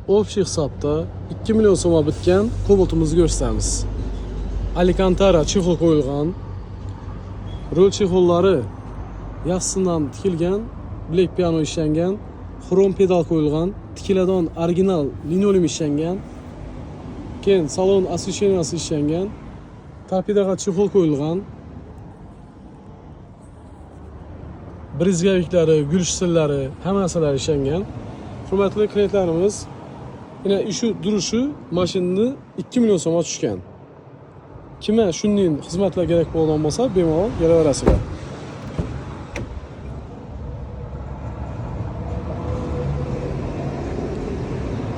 общий hisobda 2 million so'mga bitgan Cobalt'imizni ko'rsatamiz. Alcantara chexol qo'yilgan. Rol chexollari yaxshisidan tikilgan, black piano ishlangan, xrom pedal qo'yilgan, tikiladigan original linoleum ishlangan. Keyin salon освещенияsi ishlangan. Torpedaga chexol qo'yilgan. Brizgaviklari, gul shillari, hamma narsalar ishlangan. Hurmatli klientlarimiz, yine shu durishi mashinani 2 million so'mga tushgan. Kimga shunday xizmatlar kerak bo'lgan bo'lsa, bemalol kelaverasizlar.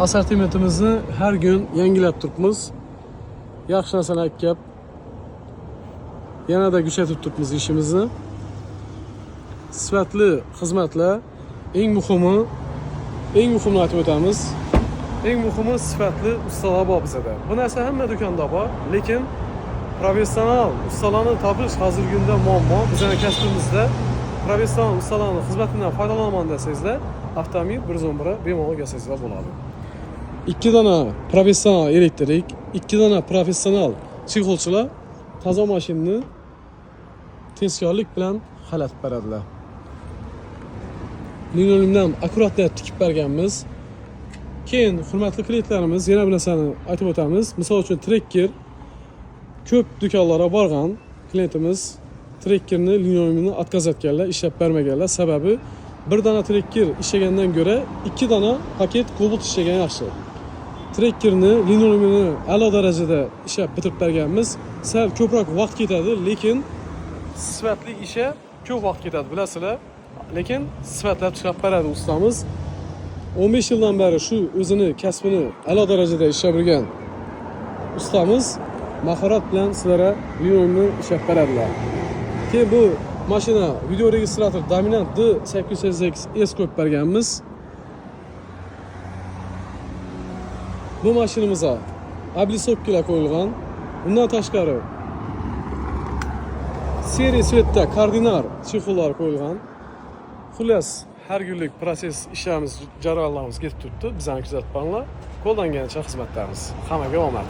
Assortimentimizni har kun yangilab turibmiz. Yaxshi narsalar kelib, yanada kuchaytirib turibmiz ishimizni. Sifatli xizmatlar, eng muhimini aytib o'tamiz. Eng muhimi sifatli ustalar bor bizda. Bu narsa hamma do'konda bor, lekin professional ustalarni topish hozirgi kunda muammo. Bizning kasbimizda professional ustalarning xizmatidan foydalanaman desangizlar, avtomobil 111 bemalol kelsangiz bo'ladi. 2 dona professional elektrik, 2 dona professional chexolchilar toza mashinani tezkorlik bilan halatib beradilar. Linoleumdan akkuratni tikib berganmiz. Keyin hurmatli klientlarimiz, yana bir narsani aytib o'tamiz. Misol uchun Trekker ko'p do'konlarga borgan klientimiz Trekkerni linoleumini atkaz etganlar, ishlab bermaganlar. Sababi bir dona Trekker ishlagandan ko'ra 2 dona paket Cobalt ishlagan yaxshi. Trekkerni linoleumini a'lo darajada ishlab bitirib berganmiz. Sal ko'proq vaqt ketadi, lekin sifatli ishga ko'p vaqt ketadi, bilasizlar. Lekin sifatlab chiqarib beradi ustamiz. 15 yildan beri shu o'zini kasbini a'lo darajada ishlab yurgan ustamiz mahorat bilan sizlarga linoleumni ishlab beradilar. Keyin bu mashina video registrator Dominant D800X S qo'yib berganmiz. Bu mashinamizga ablisopkalar qo'yilgan. Bundan tashqari seriya svetda koordinar chexollar qo'yilgan. Xullas, har kunlik proses ishlarimiz, jarayonlarimiz ketib turibdi. Bizani kuzatib boringlar. Qo'ldan kelgancha xizmatlarimiz. Hammaga omad.